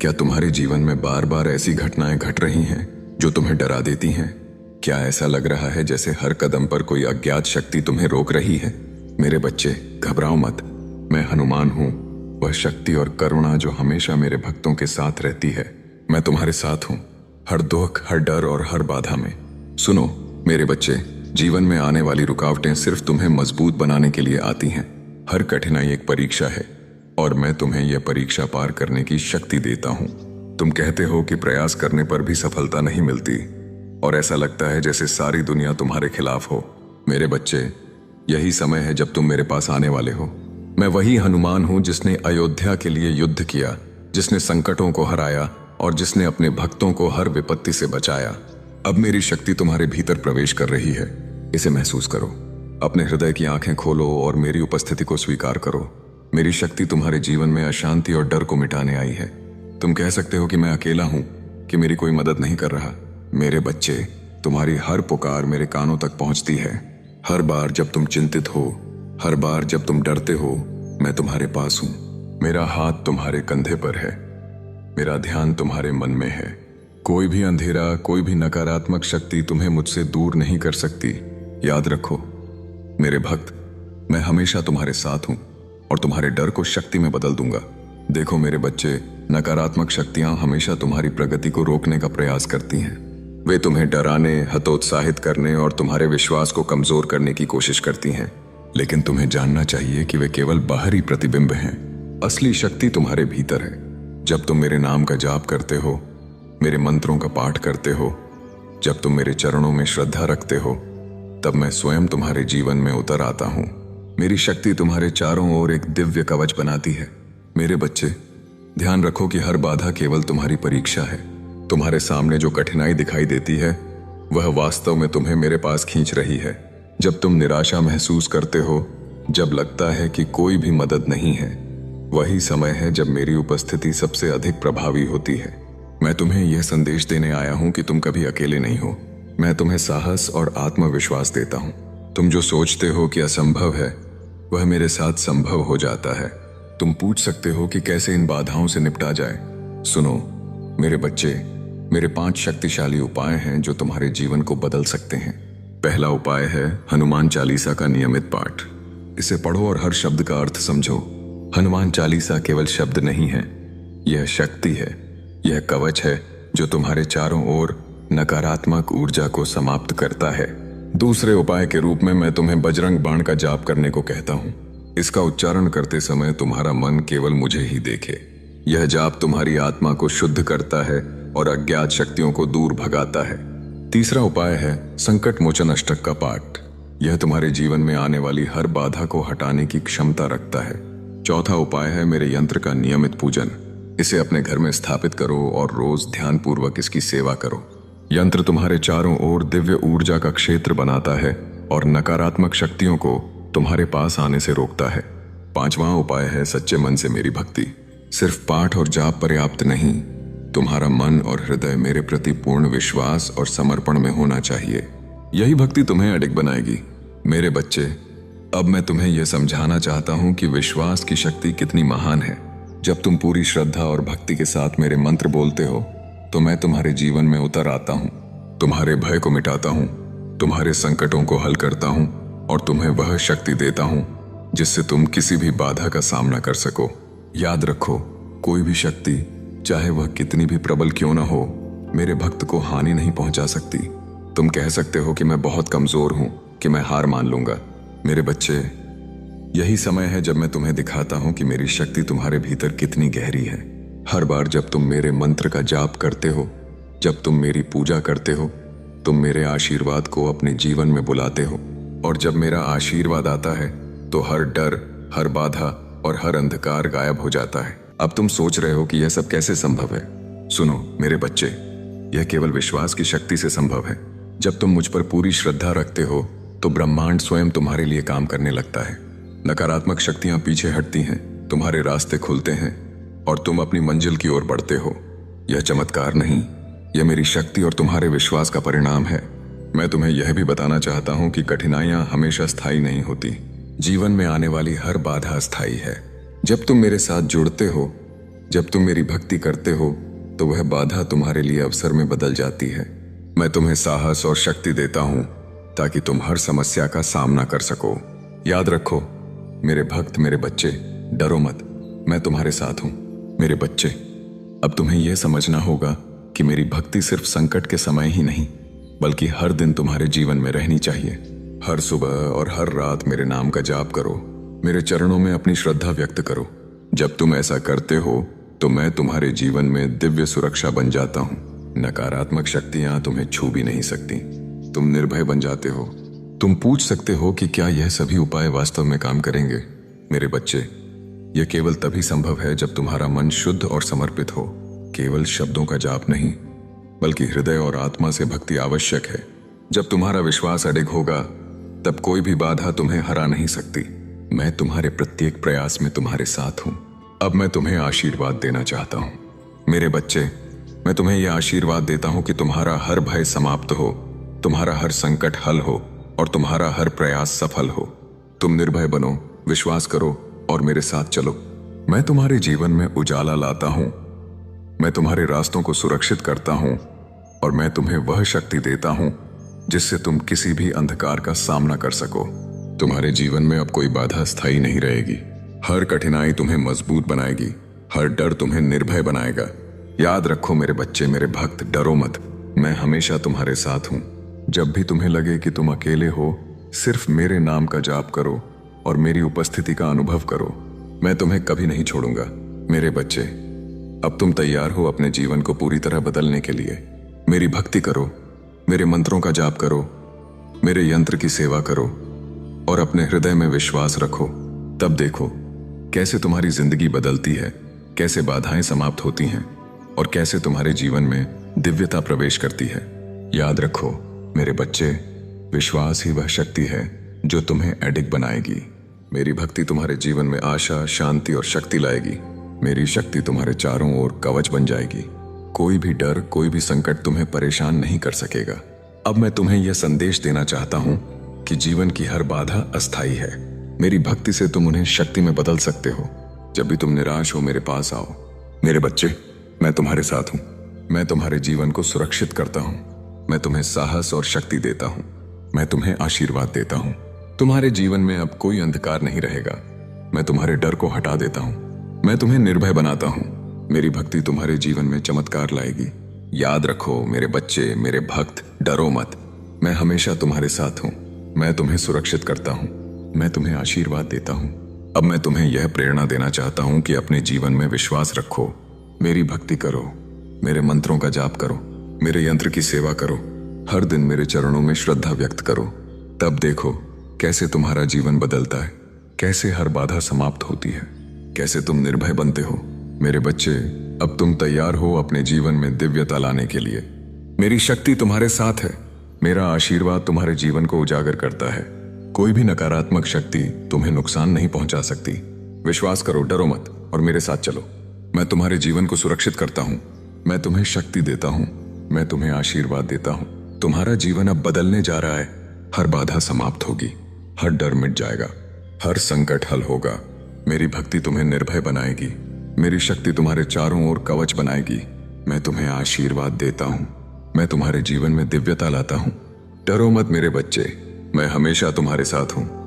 क्या तुम्हारे जीवन में बार बार ऐसी घटनाएं घट रही हैं जो तुम्हें डरा देती हैं? क्या ऐसा लग रहा है जैसे हर कदम पर कोई अज्ञात शक्ति तुम्हें रोक रही है? मेरे बच्चे, घबराओ मत। मैं हनुमान हूं, वह शक्ति और करुणा जो हमेशा मेरे भक्तों के साथ रहती है। मैं तुम्हारे साथ हूं, हर दुख, हर डर और हर बाधा में। सुनो मेरे बच्चे, जीवन में आने वाली रुकावटें सिर्फ तुम्हें मजबूत बनाने के लिए आती हैं। हर कठिनाई एक परीक्षा है और मैं तुम्हें यह परीक्षा पार करने की शक्ति देता हूं। तुम कहते हो कि प्रयास करने पर भी सफलता नहीं मिलती और ऐसा लगता है जैसे सारी दुनिया तुम्हारे खिलाफ हो। मेरे बच्चे, यही समय है जब तुम मेरे पास आने वाले हो। मैं वही हनुमान हूं जिसने अयोध्या के लिए युद्ध किया, जिसने संकटों को हराया और जिसने अपने भक्तों को हर विपत्ति से बचाया। अब मेरी शक्ति तुम्हारे भीतर प्रवेश कर रही है, इसे महसूस करो। अपने हृदय की आंखें खोलो और मेरी उपस्थिति को स्वीकार करो। मेरी शक्ति तुम्हारे जीवन में अशांति और डर को मिटाने आई है। तुम कह सकते हो कि मैं अकेला हूं, कि मेरी कोई मदद नहीं कर रहा। मेरे बच्चे, तुम्हारी हर पुकार मेरे कानों तक पहुंचती है। हर बार जब तुम चिंतित हो, हर बार जब तुम डरते हो, मैं तुम्हारे पास हूं। मेरा हाथ तुम्हारे कंधे पर है, मेरा ध्यान तुम्हारे मन में है। कोई भी अंधेरा, कोई भी नकारात्मक शक्ति तुम्हें मुझसे दूर नहीं कर सकती। याद रखो मेरे भक्त, मैं हमेशा तुम्हारे साथ हूं और तुम्हारे डर को शक्ति में बदल दूंगा। देखो मेरे बच्चे, नकारात्मक शक्तियां हमेशा तुम्हारी प्रगति को रोकने का प्रयास करती हैं। वे तुम्हें डराने, हतोत्साहित करने और तुम्हारे विश्वास को कमजोर करने की कोशिश करती हैं। लेकिन तुम्हें जानना चाहिए कि वे केवल बाहरी प्रतिबिंब हैं। असली शक्ति तुम्हारे भीतर है। जब तुम मेरे नाम का जाप करते हो, मेरे मंत्रों का पाठ करते हो, जब तुम मेरे चरणों में श्रद्धा रखते हो, तब मैं स्वयं तुम्हारे जीवन में उतर आता हूं। मेरी शक्ति तुम्हारे चारों ओर एक दिव्य कवच बनाती है। मेरे बच्चे, ध्यान रखो कि हर बाधा केवल तुम्हारी परीक्षा है। तुम्हारे सामने जो कठिनाई दिखाई देती है, वह वास्तव में तुम्हें मेरे पास खींच रही है। जब तुम निराशा महसूस करते हो, जब लगता है कि कोई भी मदद नहीं है, वही समय है जब मेरी उपस्थिति सबसे अधिक प्रभावी होती है। मैं तुम्हें यह संदेश देने आया हूं कि तुम कभी अकेले नहीं हो। मैं तुम्हें साहस और आत्मविश्वास देता हूं। तुम जो सोचते हो कि असंभव है, वह मेरे साथ संभव हो जाता है। तुम पूछ सकते हो कि कैसे इन बाधाओं से निपटा जाए। सुनो मेरे बच्चे, मेरे 5 शक्तिशाली उपाय हैं जो तुम्हारे जीवन को बदल सकते हैं। पहला उपाय है हनुमान चालीसा का नियमित पाठ। इसे पढ़ो और हर शब्द का अर्थ समझो। हनुमान चालीसा केवल शब्द नहीं है, यह शक्ति है। यह कवच है जो तुम्हारे चारों ओर नकारात्मक ऊर्जा को समाप्त करता है। दूसरे उपाय के रूप में मैं तुम्हें बजरंग बाण का जाप करने को कहता हूं। इसका उच्चारण करते समय तुम्हारा मन केवल मुझे ही देखे। यह जाप तुम्हारी आत्मा को शुद्ध करता है और अज्ञात शक्तियों को दूर भगाता है। तीसरा उपाय है संकट मोचन अष्टक का पाठ। यह तुम्हारे जीवन में आने वाली हर बाधा को हटाने की क्षमता रखता है। चौथा उपाय है मेरे यंत्र का नियमित पूजन। इसे अपने घर में स्थापित करो और रोज ध्यानपूर्वक इसकी सेवा करो। यंत्र तुम्हारे चारों ओर दिव्य ऊर्जा का क्षेत्र बनाता है और नकारात्मक शक्तियों को तुम्हारे पास आने से रोकता है। पांचवां उपाय है सच्चे मन से मेरी भक्ति। सिर्फ पाठ और जाप पर्याप्त नहीं, तुम्हारा मन और हृदय मेरे प्रति पूर्ण विश्वास और समर्पण में होना चाहिए। यही भक्ति तुम्हें अडिग बनाएगी। मेरे बच्चे, अब मैं तुम्हें यह समझाना चाहता हूं कि विश्वास की शक्ति कितनी महान है। जब तुम पूरी श्रद्धा और भक्ति के साथ मेरे मंत्र बोलते हो, तो मैं तुम्हारे जीवन में उतर आता हूं, तुम्हारे भय को मिटाता हूं, तुम्हारे संकटों को हल करता हूं और तुम्हें वह शक्ति देता हूं जिससे तुम किसी भी बाधा का सामना कर सको। याद रखो, कोई भी शक्ति, चाहे वह कितनी भी प्रबल क्यों ना हो, मेरे भक्त को हानि नहीं पहुंचा सकती। तुम कह सकते हो कि मैं बहुत कमजोर हूं, कि मैं हार मान लूंगा। मेरे बच्चे, यही समय है जब मैं तुम्हें दिखाता हूं कि मेरी शक्ति तुम्हारे भीतर कितनी गहरी है। हर बार जब तुम मेरे मंत्र का जाप करते हो, जब तुम मेरी पूजा करते हो, तुम मेरे आशीर्वाद को अपने जीवन में बुलाते हो और जब मेरा आशीर्वाद आता है तो हर डर, हर बाधा और हर अंधकार गायब हो जाता है। अब तुम सोच रहे हो कि यह सब कैसे संभव है। सुनो मेरे बच्चे, यह केवल विश्वास की शक्ति से संभव है। जब तुम मुझ पर पूरी श्रद्धा रखते हो तो ब्रह्मांड स्वयं तुम्हारे लिए काम करने लगता है। नकारात्मक शक्तियां पीछे हटती हैं, तुम्हारे रास्ते खुलते हैं और तुम अपनी मंजिल की ओर बढ़ते हो। यह चमत्कार नहीं, यह मेरी शक्ति और तुम्हारे विश्वास का परिणाम है। मैं तुम्हें यह भी बताना चाहता हूं कि कठिनाइयां हमेशा स्थायी नहीं होती। जीवन में आने वाली हर बाधा अस्थायी है। जब तुम मेरे साथ जुड़ते हो, जब तुम मेरी भक्ति करते हो तो वह बाधा तुम्हारे लिए अवसर में बदल जाती है। मैं तुम्हें साहस और शक्ति देता हूं ताकि तुम हर समस्या का सामना कर सको। याद रखो मेरे भक्त, मेरे बच्चे, डरो मत, मैं तुम्हारे साथ हूं। मेरे बच्चे, अब तुम्हें यह समझना होगा कि मेरी भक्ति सिर्फ संकट के समय ही नहीं बल्कि हर दिन तुम्हारे जीवन में रहनी चाहिए। हर सुबह और हर रात मेरे नाम का जाप करो, मेरे चरणों में अपनी श्रद्धा व्यक्त करो। जब तुम ऐसा करते हो तो मैं तुम्हारे जीवन में दिव्य सुरक्षा बन जाता हूं। नकारात्मक शक्तियां तुम्हें छू भी नहीं सकती। तुम निर्भय बन जाते हो। तुम पूछ सकते हो कि क्या यह सभी उपाय वास्तव में काम करेंगे? मेरे बच्चे, यह केवल तभी संभव है जब तुम्हारा मन शुद्ध और समर्पित हो। केवल शब्दों का जाप नहीं बल्कि हृदय और आत्मा से भक्ति आवश्यक है। जब तुम्हारा विश्वास अडिग होगा तब कोई भी बाधा तुम्हें हरा नहीं सकती। मैं तुम्हारे प्रत्येक प्रयास में तुम्हारे साथ हूं। अब मैं तुम्हें आशीर्वाद देना चाहता हूं। मेरे बच्चे, मैं तुम्हें यह आशीर्वाद देता हूं कि तुम्हारा हर भय समाप्त हो, तुम्हारा हर संकट हल हो और तुम्हारा हर प्रयास सफल हो। तुम निर्भय बनो, विश्वास करो और मेरे साथ चलो। मैं तुम्हारे जीवन में उजाला लाता हूं, मैं तुम्हारे रास्तों को सुरक्षित करता हूं और मैं तुम्हें वह शक्ति देता हूं जिससे तुम किसी भी अंधकार का सामना कर सको। तुम्हारे जीवन में अब कोई बाधा स्थायी नहीं रहेगी। हर कठिनाई तुम्हें मजबूत बनाएगी, हर डर तुम्हें निर्भय बनाएगा। याद रखो मेरे बच्चे, मेरे भक्त, डरो मत, मैं हमेशा तुम्हारे साथ हूं। जब भी तुम्हें लगे कि तुम अकेले हो, सिर्फ मेरे नाम का जाप करो और मेरी उपस्थिति का अनुभव करो। मैं तुम्हें कभी नहीं छोड़ूंगा। मेरे बच्चे, अब तुम तैयार हो अपने जीवन को पूरी तरह बदलने के लिए। मेरी भक्ति करो, मेरे मंत्रों का जाप करो, मेरे यंत्र की सेवा करो और अपने हृदय में विश्वास रखो। तब देखो कैसे तुम्हारी जिंदगी बदलती है, कैसे बाधाएं समाप्त होती हैं और कैसे तुम्हारे जीवन में दिव्यता प्रवेश करती है। याद रखो मेरे बच्चे, विश्वास ही वह शक्ति है जो तुम्हें एडिक बनाएगी। मेरी भक्ति तुम्हारे जीवन में आशा, शांति और शक्ति लाएगी। मेरी शक्ति तुम्हारे चारों ओर कवच बन जाएगी। कोई भी डर, कोई भी संकट तुम्हें परेशान नहीं कर सकेगा। अब मैं तुम्हें यह संदेश देना चाहता हूं कि जीवन की हर बाधा अस्थायी है। मेरी भक्ति से तुम उन्हें शक्ति में बदल सकते हो। जब भी तुम निराश हो, मेरे पास आओ। मेरे बच्चे, मैं तुम्हारे साथ हूं। मैं तुम्हारे जीवन को सुरक्षित करता हूं। मैं तुम्हें साहस और शक्ति देता हूं। मैं तुम्हें आशीर्वाद देता हूं। तुम्हारे जीवन में अब कोई अंधकार नहीं रहेगा। मैं तुम्हारे डर को हटा देता हूं। मैं तुम्हें निर्भय बनाता हूं। मेरी भक्ति तुम्हारे जीवन में चमत्कार लाएगी। याद रखो मेरे बच्चे, मेरे भक्त, डरो मत, मैं हमेशा तुम्हारे साथ हूं। मैं तुम्हें सुरक्षित करता हूं। मैं तुम्हें आशीर्वाद देता हूं। अब मैं तुम्हें यह प्रेरणा देना चाहता हूं कि अपने जीवन में विश्वास रखो, मेरी भक्ति करो, मेरे मंत्रों का जाप करो, मेरे यंत्र की सेवा करो, हर दिन मेरे चरणों में श्रद्धा व्यक्त करो। तब देखो कैसे तुम्हारा जीवन बदलता है, कैसे हर बाधा समाप्त होती है, कैसे तुम निर्भय बनते हो। मेरे बच्चे, अब तुम तैयार हो अपने जीवन में दिव्यता लाने के लिए। मेरी शक्ति तुम्हारे साथ है। मेरा आशीर्वाद तुम्हारे जीवन को उजागर करता है। कोई भी नकारात्मक शक्ति तुम्हें नुकसान नहीं पहुंचा सकती। विश्वास करो, डरो मत और मेरे साथ चलो। मैं तुम्हारे जीवन को सुरक्षित करता हूं। मैं तुम्हें शक्ति देता हूं। मैं तुम्हें आशीर्वाद देता हूं। तुम्हारा जीवन अब बदलने जा रहा है। हर बाधा समाप्त होगी, हर डर मिट जाएगा, हर संकट हल होगा। मेरी भक्ति तुम्हें निर्भय बनाएगी। मेरी शक्ति तुम्हारे चारों ओर कवच बनाएगी। मैं तुम्हें आशीर्वाद देता हूं। मैं तुम्हारे जीवन में दिव्यता लाता हूं। डरो मत मेरे बच्चे, मैं हमेशा तुम्हारे साथ हूं।